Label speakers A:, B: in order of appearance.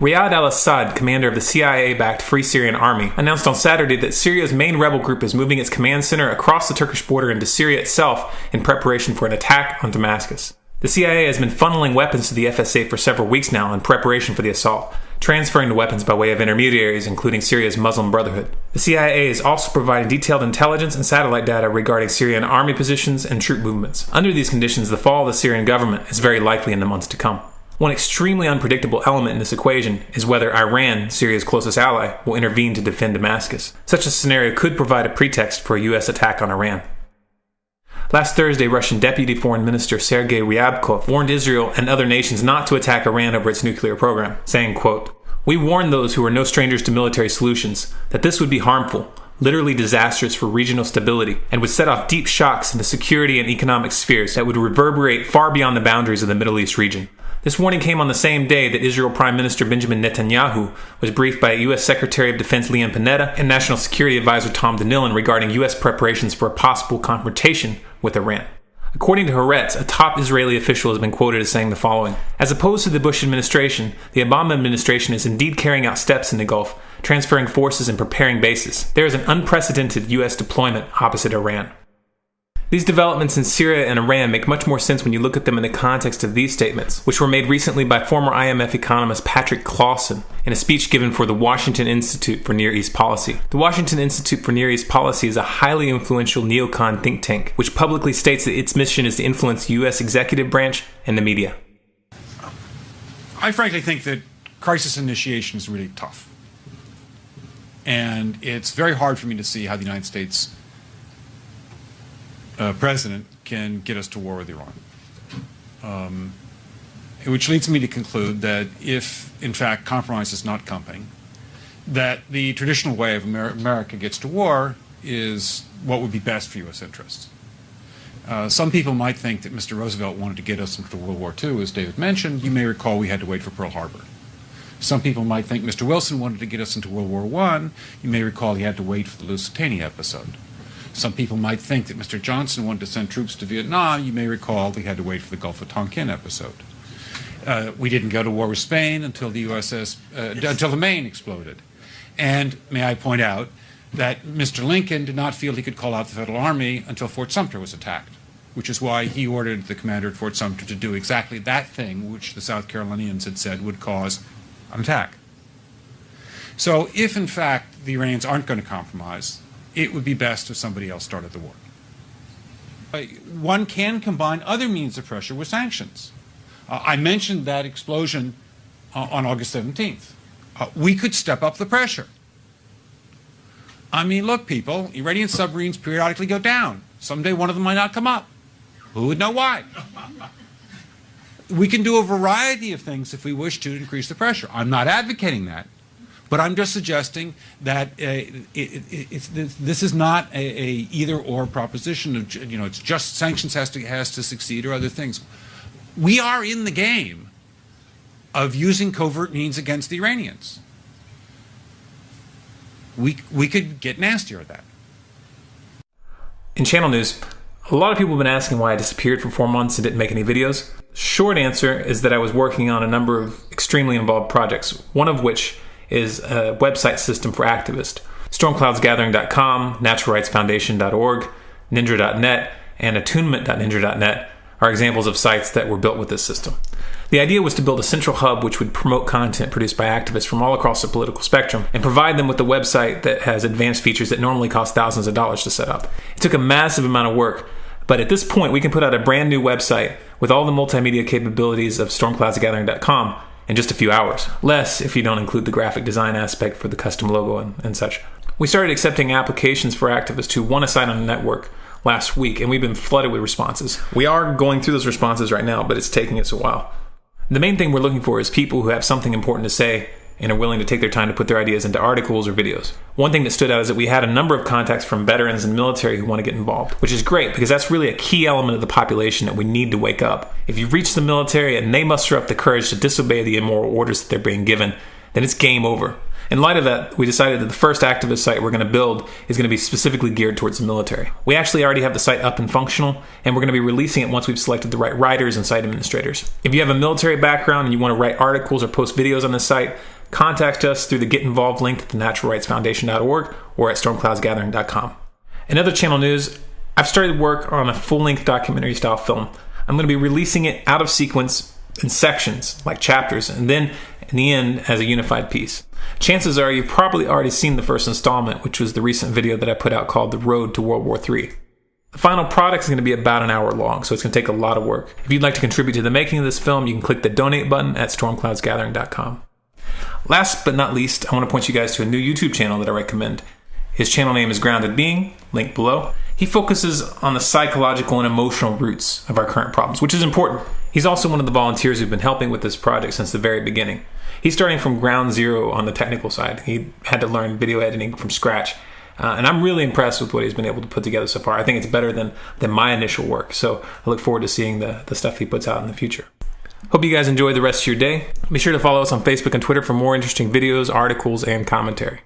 A: Riyad al-Assad, commander of the CIA-backed Free Syrian Army, announced on Saturday that Syria's main rebel group is moving its command center across the Turkish border into Syria itself in preparation for an attack on Damascus. The CIA has been funneling weapons to the FSA for several weeks now in preparation for the assault, transferring the weapons by way of intermediaries, including Syria's Muslim Brotherhood. The CIA is also providing detailed intelligence and satellite data regarding Syrian army positions and troop movements. Under these conditions, the fall of the Syrian government is very likely in the months to come. One extremely unpredictable element in this equation is whether Iran, Syria's closest ally, will intervene to defend Damascus. Such a scenario could provide a pretext for a U.S. attack on Iran. Last Thursday, Russian Deputy Foreign Minister Sergei Ryabkov warned Israel and other nations not to attack Iran over its nuclear program, saying, quote, "We warn those who are no strangers to military solutions that this would be harmful, literally disastrous for regional stability, and would set off deep shocks in the security and economic spheres that would reverberate far beyond the boundaries of the Middle East region." This warning came on the same day that Israel Prime Minister Benjamin Netanyahu was briefed by U.S. Secretary of Defense Leon Panetta and National Security Advisor Tom Donilon regarding U.S. preparations for a possible confrontation with Iran. According to Haaretz, a top Israeli official has been quoted as saying the following: "As opposed to the Bush administration, the Obama administration is indeed carrying out steps in the Gulf, transferring forces and preparing bases. There is an unprecedented U.S. deployment opposite Iran." These developments in Syria and Iran make much more sense when you look at them in the context of these statements, which were made recently by former IMF economist Patrick Clausen in a speech given for the Washington Institute for Near East Policy. The Washington Institute for Near East Policy is a highly influential neocon think tank, which publicly states that its mission is to influence the U.S. executive branch and the media.
B: I frankly think that crisis initiation is really tough. And it's very hard for me to see how the United States president can get us to war with Iran. Which leads me to conclude that if, in fact, compromise is not coming, that the traditional way of America gets to war is what would be best for U.S. interests. Some people might think that Mr. Roosevelt wanted to get us into World War II, as David mentioned. You may recall we had to wait for Pearl Harbor. Some people might think Mr. Wilson wanted to get us into World War I. You may recall he had to wait for the Lusitania episode. Some people might think that Mr. Johnson wanted to send troops to Vietnam. You may recall he had to wait for the Gulf of Tonkin episode. We didn't go to war with Spain until the until the Maine exploded. And may I point out that Mr. Lincoln did not feel he could call out the Federal Army until Fort Sumter was attacked, which is why he ordered the commander at Fort Sumter to do exactly that thing which the South Carolinians had said would cause an attack. So if, in fact, the Iranians aren't going to compromise, it would be best if somebody else started the war. One can combine other means of pressure with sanctions. I mentioned that explosion on August 17th. We could step up the pressure. I mean, look, people, Iranian submarines periodically go down. Someday one of them might not come up. Who would know why? We can do a variety of things if we wish to increase the pressure. I'm not advocating that. But I'm just suggesting that this is not a either-or proposition of, it's just sanctions has to succeed or other things. We are in the game of using covert means against the Iranians. We could get nastier at that.
A: In channel news, a lot of people have been asking why I disappeared for 4 months and didn't make any videos. Short answer is that I was working on a number of extremely involved projects, one of which is a website system for activists. Stormcloudsgathering.com, naturalrightsfoundation.org, ninja.net, and attunement.ninja.net are examples of sites that were built with this system. The idea was to build a central hub which would promote content produced by activists from all across the political spectrum and provide them with a website that has advanced features that normally cost thousands of dollars to set up. It took a massive amount of work, but at this point we can put out a brand new website with all the multimedia capabilities of stormcloudsgathering.com in just a few hours. Less if you don't include the graphic design aspect for the custom logo and such. We started accepting applications for activists who want a site on the network last week, and we've been flooded with responses. We are going through those responses right now, but it's taking us a while. The main thing we're looking for is people who have something important to say and are willing to take their time to put their ideas into articles or videos. One thing that stood out is that we had a number of contacts from veterans and military who want to get involved, which is great because that's really a key element of the population that we need to wake up. If you reach the military and they muster up the courage to disobey the immoral orders that they're being given, then it's game over. In light of that, we decided that the first activist site we're going to build is going to be specifically geared towards the military. We actually already have the site up and functional, and we're going to be releasing it once we've selected the right writers and site administrators. If you have a military background and you want to write articles or post videos on this site, contact us through the Get Involved link at thenaturalrightsfoundation.org or at stormcloudsgathering.com. In other channel news, I've started work on a full-length documentary-style film. I'm going to be releasing it out of sequence in sections, like chapters, and then in the end as a unified piece. Chances are you've probably already seen the first installment, which was the recent video that I put out called The Road to World War III. The final product is going to be about an hour long, so it's going to take a lot of work. If you'd like to contribute to the making of this film, you can click the donate button at stormcloudsgathering.com. Last but not least, I want to point you guys to a new YouTube channel that I recommend. His channel name is Grounded Being, link below. He focuses on the psychological and emotional roots of our current problems, which is important. He's also one of the volunteers who've been helping with this project since the very beginning. He's starting from ground zero on the technical side. He had to learn video editing from scratch. And I'm really impressed with what he's been able to put together so far. I think it's better than my initial work. So I look forward to seeing the stuff he puts out in the future. Hope you guys enjoy the rest of your day. Be sure to follow us on Facebook and Twitter for more interesting videos, articles, and commentary.